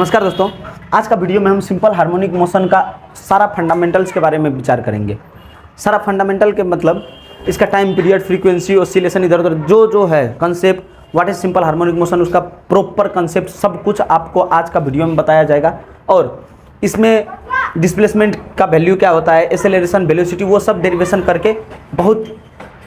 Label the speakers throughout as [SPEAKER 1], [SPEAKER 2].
[SPEAKER 1] नमस्कार दोस्तों, आज का वीडियो में हम सिंपल हार्मोनिक मोशन का सारा फंडामेंटल्स के बारे में विचार करेंगे। सारा फंडामेंटल के मतलब इसका टाइम पीरियड, फ्रीक्वेंसी, ऑसिलेशन, इधर उधर जो है concept, what is simple harmonic motion, उसका प्रॉपर कंसेप्ट सब कुछ आपको आज का वीडियो में बताया जाएगा। और इसमें डिस्प्लेसमेंट का वैल्यू क्या होता है, एक्सेलरेशन, वेलोसिटी, वो सब डेरिवेशन करके बहुत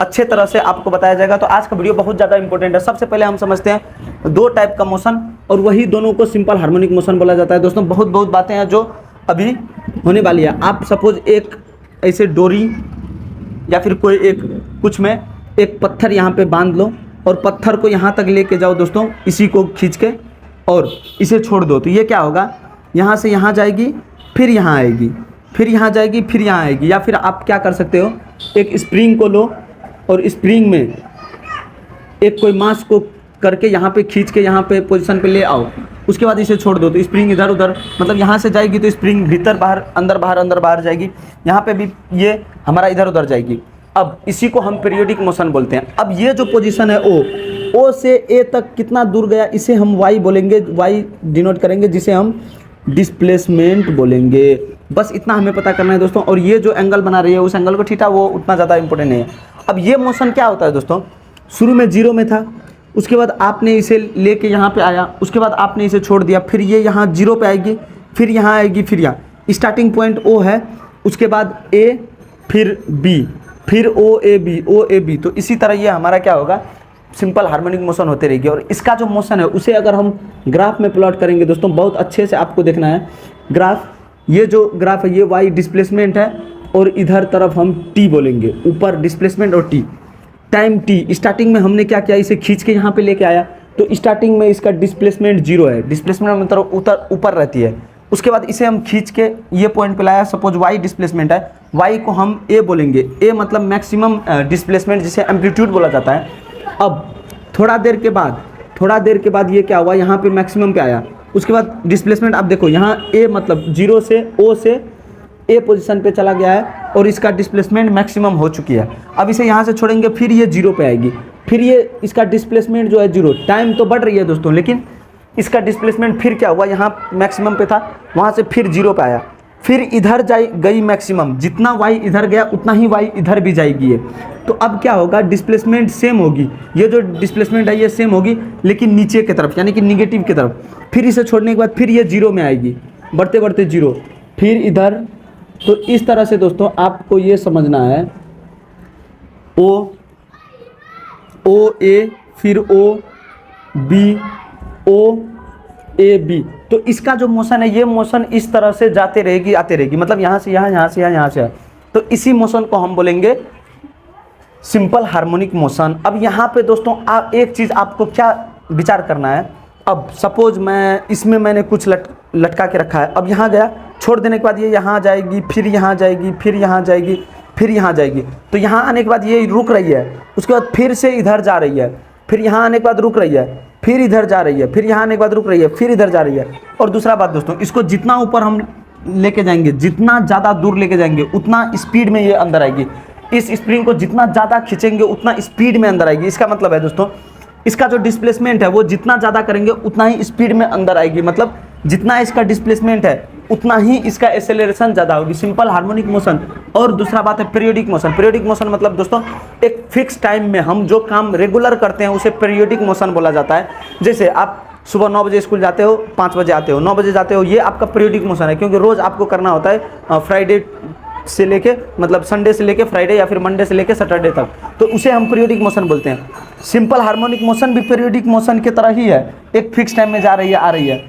[SPEAKER 1] अच्छे तरह से आपको बताया जाएगा। तो आज का वीडियो बहुत ज़्यादा इंपॉर्टेंट है। सबसे पहले हम समझते हैं दो टाइप का मोशन, और वही दोनों को सिंपल हार्मोनिक मोशन बोला जाता है। दोस्तों बहुत बातें हैं जो अभी होने वाली है। आप सपोज एक ऐसे डोरी या फिर कोई एक कुछ में एक पत्थर यहाँ पे बांध लो और पत्थर को यहाँ तक लेके जाओ दोस्तों, इसी को खींच के और इसे छोड़ दो, तो ये क्या होगा, यहाँ से यहाँ जाएगी, फिर यहाँ आएगी, फिर यहाँ जाएगी, फिर यहाँ आएगी। या फिर आप क्या कर सकते हो, एक स्प्रिंग को लो और स्प्रिंग में एक कोई मास को करके यहाँ पे खींच के यहाँ पे पोजीशन पे ले आओ, उसके बाद इसे छोड़ दो, तो स्प्रिंग इधर उधर, मतलब यहाँ से जाएगी तो स्प्रिंग भीतर बाहर, अंदर बाहर, अंदर बाहर जाएगी। यहाँ पे भी ये हमारा इधर उधर जाएगी। अब इसी को हम पीरियोडिक मोशन बोलते हैं। अब ये जो पोजीशन है ओ से ए तक कितना दूर गया, इसे हम वाई बोलेंगे, वाई डिनोट करेंगे, जिसे हम डिस्प्लेसमेंट बोलेंगे। बस इतना हमें पता करना है दोस्तों। और ये जो एंगल बना रही है उस एंगल को थीटा, वो उतना ज़्यादा इंपॉर्टेंट नहीं है। अब ये मोशन क्या होता है दोस्तों, शुरू में जीरो में था, उसके बाद आपने इसे लेके यहाँ पे आया, उसके बाद आपने इसे छोड़ दिया, फिर ये यहाँ जीरो पे आएगी, फिर यहाँ आएगी, फिर यहाँ स्टार्टिंग पॉइंट ओ है, उसके बाद ए, फिर बी, फिर ओ ए बी। तो इसी तरह ये हमारा क्या होगा, सिंपल हार्मोनिक मोशन होते रहेगी। और इसका जो मोशन है उसे अगर हम ग्राफ में प्लॉट करेंगे दोस्तों, बहुत अच्छे से आपको देखना है ग्राफ। ये जो ग्राफ है ये वाई डिस्प्लेसमेंट है और इधर तरफ हम टी बोलेंगे, ऊपर डिस्प्लेसमेंट और टी, टाइम टी। स्टार्टिंग में हमने क्या किया, इसे खींच के यहाँ पे लेके आया, तो स्टार्टिंग में इसका डिस्प्लेसमेंट जीरो है, डिस्प्लेसमेंट मतलब ऊपर रहती है। उसके बाद इसे हम खींच के ये पॉइंट पे लाया, सपोज वाई डिस्प्लेसमेंट है, वाई को हम ए बोलेंगे, ए मतलब मैक्सिमम डिस्प्लेसमेंट, जिसे एम्पलीट्यूड बोला जाता है। अब थोड़ा देर के बाद ये क्या हुआ, यहाँ पे मैक्सिमम पे आया, उसके बाद डिस्प्लेसमेंट आप देखो, यहाँ ए मतलब जीरो से ओ से ए पोजीशन पे चला गया है और इसका डिस्प्लेसमेंट मैक्सिमम हो चुकी है। अब इसे यहाँ से छोड़ेंगे, फिर ये जीरो पे आएगी, फिर ये इसका डिस्प्लेसमेंट जो है जीरो, टाइम तो बढ़ रही है दोस्तों, लेकिन इसका डिस्प्लेसमेंट फिर क्या हुआ, यहाँ मैक्सिमम पे था, वहाँ से फिर जीरो पे आया, फिर इधर गई मैक्सिमम, जितना वाई इधर गया उतना ही वाई इधर भी जाएगी ये। तो अब क्या होगा, डिस्प्लेसमेंट सेम होगी, ये जो डिस्प्लेसमेंट है ये सेम होगी, लेकिन नीचे की तरफ यानी कि निगेटिव की तरफ। फिर इसे छोड़ने के बाद फिर ये जीरो में आएगी, बढ़ते बढ़ते जीरो, फिर इधर। तो इस तरह से दोस्तों आपको ये समझना है, ओ ए, फिर O B, O A B. तो इसका जो मोशन है, ये मोशन इस तरह से जाते रहेगी, आते रहेगी, मतलब यहाँ से यहाँ, यहाँ से यहाँ, यहाँ से यहाँ। तो इसी मोशन को हम बोलेंगे सिंपल हार्मोनिक मोशन। अब यहाँ पे दोस्तों एक चीज़ आपको क्या विचार करना है, अब सपोज मैंने कुछ लटका के रखा है, अब यहाँ गया, छोड़ देने के बाद ये यहाँ जाएगी, फिर यहाँ जाएगी, फिर यहाँ जाएगी, फिर यहाँ जाएगी। तो यहाँ आने के बाद ये रुक रही है, उसके बाद फिर से इधर जा रही है, फिर यहाँ आने के बाद रुक रही है, फिर इधर जा रही है, फिर यहाँ आने के बाद रुक रही है, फिर इधर जा रही है। और दूसरा बात दोस्तों, इसको जितना ऊपर हम लेके जाएंगे, जितना ज़्यादा दूर लेके जाएंगे, उतना स्पीड में ये अंदर आएगी। इस स्प्रिंग को जितना ज़्यादा खींचेंगे उतना स्पीड में अंदर आएगी। इसका मतलब है दोस्तों, इसका जो डिस्प्लेसमेंट है वो जितना ज़्यादा करेंगे उतना ही स्पीड में अंदर आएगी, मतलब जितना इसका डिस्प्लेसमेंट है उतना ही इसका एक्सेलरेशन ज़्यादा होगी, सिंपल हार्मोनिक मोशन। और दूसरा बात है पीरियोडिक मोशन। पीरियोडिक मोशन मतलब दोस्तों एक फिक्स टाइम में हम जो काम रेगुलर करते हैं उसे पीरियोडिक मोशन बोला जाता है। जैसे आप सुबह 9 बजे स्कूल जाते हो, 5 बजे आते हो, 9 बजे जाते हो, ये आपका पीरियोडिक मोशन है, क्योंकि रोज़ आपको करना होता है, फ्राइडे से लेके मतलब संडे से लेके फ्राइडे या फिर मंडे से लेके सैटरडे तक, तो उसे हम पीरियोडिक मोशन बोलते हैं। सिंपल हार्मोनिक मोशन भी पीरियोडिक मोशन की तरह ही है, एक फिक्स टाइम में जा रही है, आ रही है।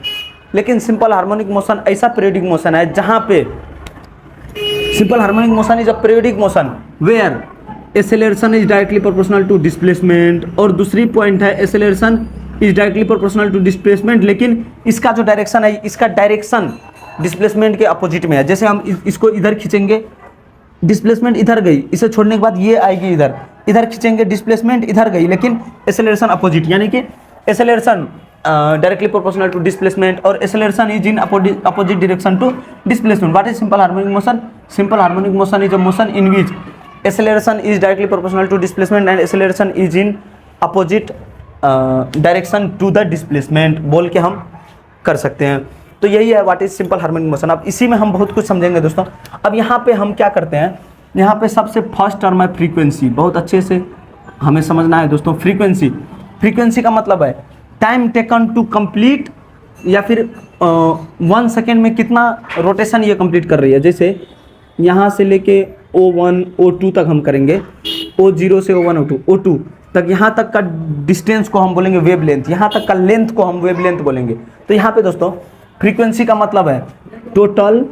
[SPEAKER 1] लेकिन सिंपल हार्मोनिक मोशन ऐसा पीरियोडिक मोशन है जहाँ पे simple harmonic motion is a periodic motion where acceleration is directly proportional to displacement. और दूसरी पॉइंट है acceleration is directly proportional to displacement, लेकिन इसका जो डायरेक्शन है, इसका डायरेक्शन डिस्प्लेसमेंट के अपोजिट में है। जैसे हम इसको इधर खींचेंगे, डिस्प्लेसमेंट इधर गई, इसे छोड़ने के बाद ये आएगी इधर, इधर खींचेंगे, डिस्प्लेसमेंट इधर गई, लेकिन एक्सेलरेशन अपोजिट, यानी कि acceleration directly proportional to displacement और acceleration is in opposite direction to displacement. What is simple harmonic motion? Simple harmonic motion is a motion in which acceleration is directly proportional to displacement and acceleration is in opposite direction to the displacement बोल के हम कर सकते हैं। तो यही है what is simple harmonic motion. अब इसी में हम बहुत कुछ समझेंगे दोस्तों। अब यहाँ पे हम क्या करते हैं, यहाँ पे सबसे फर्स्ट टर्म है फ्रीक्वेंसी, बहुत अच्छे से हमें समझना है दोस्तों। फ्रीक्वेंसी, फ्रीक्वेंसी का मतलब है टाइम टेकन टू कंप्लीट, या फिर 1 सेकेंड में कितना रोटेशन ये कंप्लीट कर रही है। जैसे यहाँ से लेके O1 O2 तक हम करेंगे, O0 से O1 O2 O2 तक, यहाँ तक का डिस्टेंस को हम बोलेंगे वेव लेंथ, यहाँ तक का लेंथ को हम वेव लेंथ बोलेंगे। तो यहाँ पे दोस्तों फ्रीक्वेंसी का मतलब है टोटल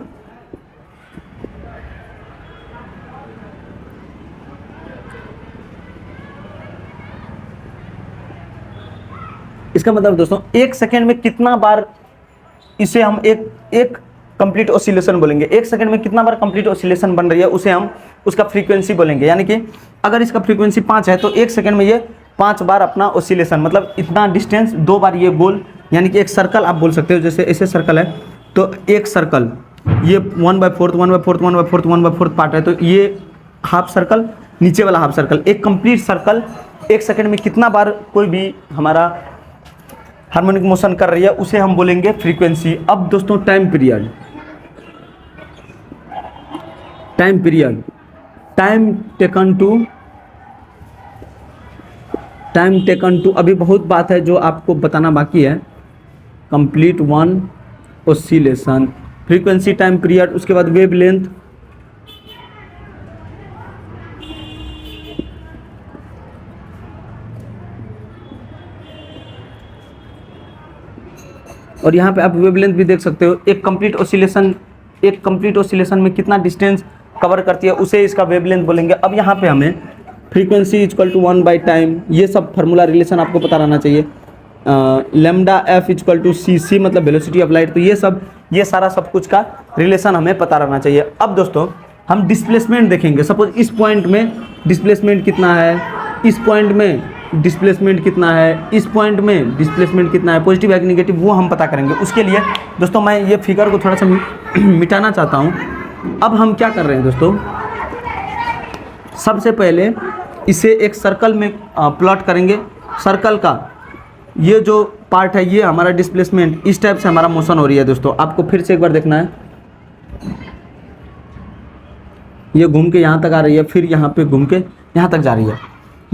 [SPEAKER 1] इसका मतलब दोस्तों 1 सेकेंड में कितना बार, इसे हम एक कंप्लीट ऑसिलेशन बोलेंगे। 1 सेकेंड में कितना बार कंप्लीट ऑसिलेशन बन रही है उसे हम उसका फ्रीक्वेंसी बोलेंगे। यानी कि अगर इसका फ्रीक्वेंसी 5 है तो 1 सेकेंड में ये 5 बार अपना ऑसिलेशन, मतलब इतना डिस्टेंस 2 बार ये गोल, यानी कि एक सर्कल आप बोल सकते हो। जैसे ऐसे सर्कल है तो एक सर्कल ये 1/4 1/4 1/4 1/4 पार्ट है, तो ये हाफ सर्कल, नीचे वाला हाफ सर्कल, एक कंप्लीट सर्कल 1 सेकेंड में कितना बार कोई भी हमारा हार्मोनिक मोशन कर रही है उसे हम बोलेंगे फ्रीक्वेंसी। अब दोस्तों time period, time period, time taken to अभी बहुत बात है जो आपको बताना बाकी है। Complete one oscillation, frequency, time period, उसके बाद वेव लेंथ, और यहाँ पे आप वेवलेंथ भी देख सकते हो। एक कंप्लीट ऑसिलेशन में कितना डिस्टेंस कवर करती है उसे इसका वेवलेंथ बोलेंगे। अब यहाँ पे हमें फ्रीक्वेंसी इक्वल टू 1/टाइम, ये सब फार्मूला रिलेशन आपको पता रहना चाहिए। लैम्डा एफ इक्वल टू सी मतलब वेलोसिटी ऑफ लाइट, तो ये सारा सब कुछ का रिलेशन हमें पता रहना चाहिए। अब दोस्तों हम डिस्प्लेसमेंट देखेंगे। सपोज इस पॉइंट में डिस्प्लेसमेंट कितना है, इस पॉइंट में डिस्प्लेसमेंट कितना है, इस पॉइंट में डिस्प्लेसमेंट कितना है, पॉजिटिव है कि नेगेटिव, वो हम पता करेंगे। उसके लिए दोस्तों मैं ये फिगर को थोड़ा सा मिटाना चाहता हूँ। अब हम क्या कर रहे हैं दोस्तों, सबसे पहले इसे एक सर्कल में प्लॉट करेंगे। सर्कल का ये जो पार्ट है ये हमारा डिस्प्लेसमेंट, इस टाइप से हमारा मोशन हो रही है दोस्तों। आपको फिर से एक बार देखना है, ये घूम के यहाँ तक आ रही है, फिर यहाँ पे घूम के यहाँ तक जा रही है।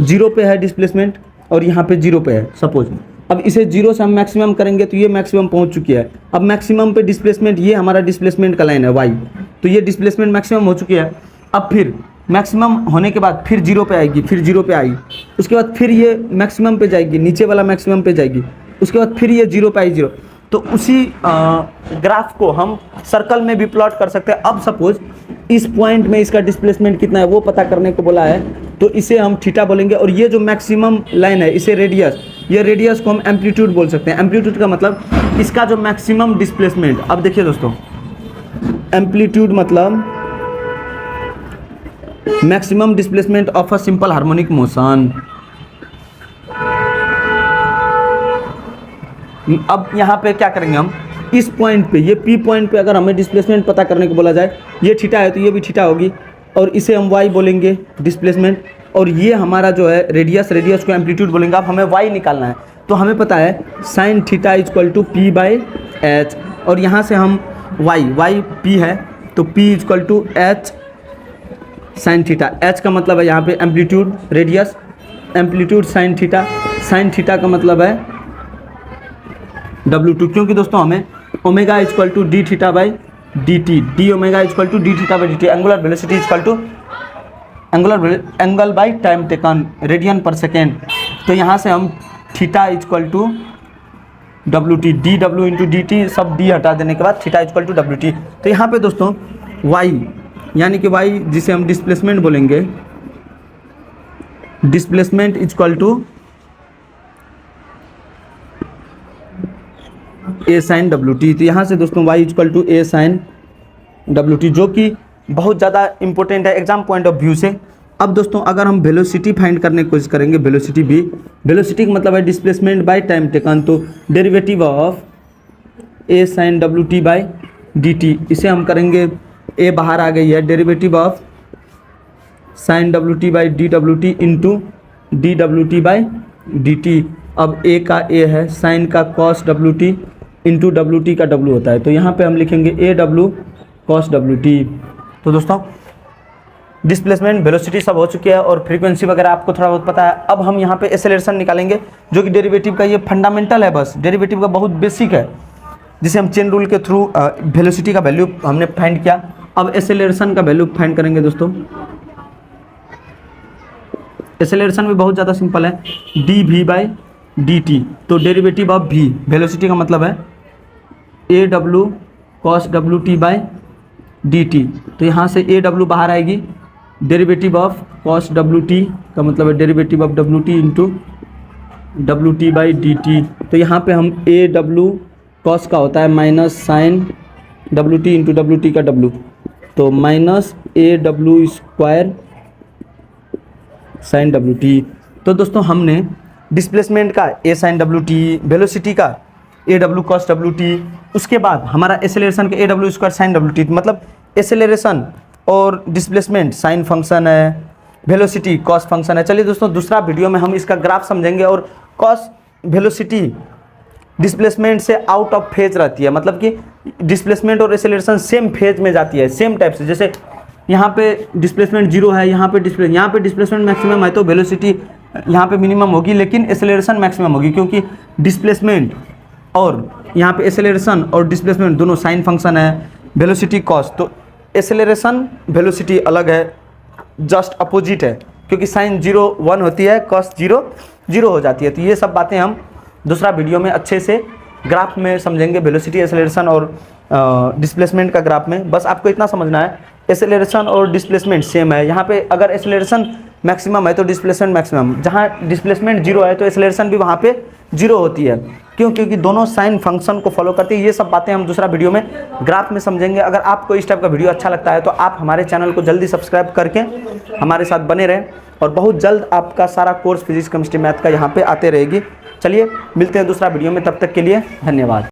[SPEAKER 1] 0 पे है डिस्प्लेसमेंट और यहाँ पे 0 पे है सपोज। अब इसे 0 से हम मैक्सिमम करेंगे तो ये मैक्सिमम पहुँच चुकी है। अब मैक्सिमम पे डिस्प्लेसमेंट, ये हमारा डिस्प्लेसमेंट का लाइन है y, तो ये डिस्प्लेसमेंट मैक्सिमम हो चुकी है। अब फिर मैक्सिमम होने के बाद फिर 0 पे आएगी, फिर 0 पे आई, उसके बाद फिर ये मैक्सिमम पे जाएगी, नीचे वाला मैक्सिमम पे जाएगी, उसके बाद फिर ये 0 पे आई 0। तो उसी ग्राफ को हम सर्कल में भी प्लॉट कर सकते हैं। अब सपोज इस पॉइंट में इसका डिस्प्लेसमेंट कितना है वो पता करने को बोला है, तो इसे हम थीटा बोलेंगे। और ये जो मैक्सिमम लाइन है इसे रेडियस, ये रेडियस को हम एम्पलीट्यूड बोल सकते हैं। एम्पलीट्यूड का मतलब इसका जो मैक्सिमम डिस्प्लेसमेंट। अब देखिए दोस्तों, एम्पलीट्यूड मतलब maximum displacement of a simple harmonic motion. अब यहाँ पे क्या करेंगे हम, इस पॉइंट पे, ये पी पॉइंट पे अगर हमें डिस्प्लेसमेंट पता करने को बोला जाए, ये थीटा है तो ये भी थीटा होगी, और इसे हम वाई बोलेंगे डिस्प्लेसमेंट, और ये हमारा जो है रेडियस, रेडियस को एम्पलीट्यूड बोलेंगे। अब हमें वाई निकालना है तो हमें पता है sine theta equal to P by H, और यहाँ से हम वाई पी है तो P equal to H sine theta. H का मतलब है यहाँ पे amplitude, radius, amplitude sine theta का मतलब है W2, क्योंकि दोस्तों हमें omega equal to d theta by D t, d omega equal to d theta by D t, angular velocity equal to angle by time taken, radian पर second. तो यहाँ से हम theta equal to W_T, d डब्ल्यू into d t, सब d हटा देने के बाद थीटा इक्वल टू W_T। तो यहाँ पे दोस्तों y, यानी कि y जिसे हम डिस्प्लेसमेंट बोलेंगे, displacement equal to a sine W_T। तो यहाँ से दोस्तों y equal to a sine W_T, जो कि बहुत ज़्यादा इंपॉर्टेंट है एग्जाम पॉइंट ऑफ व्यू से। अब दोस्तों अगर हम वेलोसिटी फाइंड करने की कोशिश करेंगे, वेलोसिटी भी, वेलोसिटी का मतलब है डिस्प्लेसमेंट बाय टाइम टेकन, तो derivative of A sine W_T by D T, इसे हम करेंगे, ए बाहर आ गई है, derivative of sine W_T by D W_T into D W_T by D T. अब ए का ए है, साइन का cos W_T into W T का डब्ल्यू होता है, तो यहाँ पे हम लिखेंगे A W cos W T. तो दोस्तों डिस्प्लेसमेंट, वेलोसिटी सब हो चुकी है और फ्रीक्वेंसी वगैरह आपको थोड़ा बहुत पता है। अब हम यहाँ पे एक्सेलरेशन निकालेंगे, जो कि डेरिवेटिव का ये फंडामेंटल है, बस डेरिवेटिव का बहुत बेसिक है, जिसे हम चेन रूल के थ्रू वेलोसिटी का वैल्यू हमने फाइंड किया। अब एक्सेलरेशन का वैल्यू फाइंड करेंगे दोस्तों। एक्सेलरेशन भी बहुत ज़्यादा सिंपल है, D V by D T. तो डेरिवेटिव ऑफ वी, वेलोसिटी का मतलब है A W cos W T by D T. तो यहाँ से ए डब्ल्यू बाहर आएगी, derivative of cos W T का मतलब है derivative of W T into W T by D T. तो यहाँ पे हम ए डब्ल्यू कॉस का होता है minus sine W T into W T का डब्ल्यू, तो minus A W square sine W T. तो दोस्तों हमने डिस्प्लेसमेंट का A sine W T, velocity का A W cos W T, उसके बाद हमारा एक्सेलरेशन का A W square sine W T, मतलब एक्सेलरेशन और डिस्प्लेसमेंट साइन फंक्शन है, वेलोसिटी कॉस फंक्शन है। चलिए दोस्तों दूसरा वीडियो में हम इसका ग्राफ समझेंगे, और कॉस वेलोसिटी डिस्प्लेसमेंट से आउट ऑफ फेज रहती है, मतलब कि डिस्प्लेसमेंट और एक्सेलरेशन सेम फेज में जाती है, सेम टाइप से। जैसे यहाँ पे डिस्प्लेसमेंट जीरो है, यहाँ पे डिस्प्लेसमेंट मैक्सिमम है, तो वेलोसिटी यहाँ पे मिनिमम होगी, लेकिन एक्सेलरेशन मैक्सिमम होगी, क्योंकि डिस्प्लेसमेंट और यहाँ पे एक्सेलरेशन और डिस्प्लेसमेंट दोनों साइन फंक्शन है, वेलोसिटी कॉस। तो एक्सेलरेशन वेलोसिटी अलग है, जस्ट अपोजिट है, क्योंकि साइन 0 1 होती है, कॉस 0 0 हो जाती है। तो ये सब बातें हम दूसरा वीडियो में अच्छे से ग्राफ में समझेंगे, वेलोसिटी, एक्सेलरेशन और डिस्प्लेसमेंट का ग्राफ में। बस आपको इतना समझना है, एक्सेलरेशन और डिस्प्लेसमेंट सेम है। यहाँ पे अगर एक्सेलरेशन मैक्सिमम है तो डिस्प्लेसमेंट मैक्सिमम, जहाँ डिस्प्लेसमेंट 0 है तो एक्सेलरेशन भी वहाँ पे 0 होती है। क्यों? क्योंकि दोनों साइन फंक्शन को फॉलो करती है। ये सब बातें हम दूसरा वीडियो में ग्राफ में समझेंगे। अगर आपको इस टाइप का वीडियो अच्छा लगता है तो आप हमारे चैनल को जल्दी सब्सक्राइब करके हमारे साथ बने रहें, और बहुत जल्द आपका सारा कोर्स फिजिक्स केमिस्ट्री मैथ का यहाँ पे आते रहेगी। चलिए मिलते हैं दूसरा वीडियो में, तब तक के लिए धन्यवाद।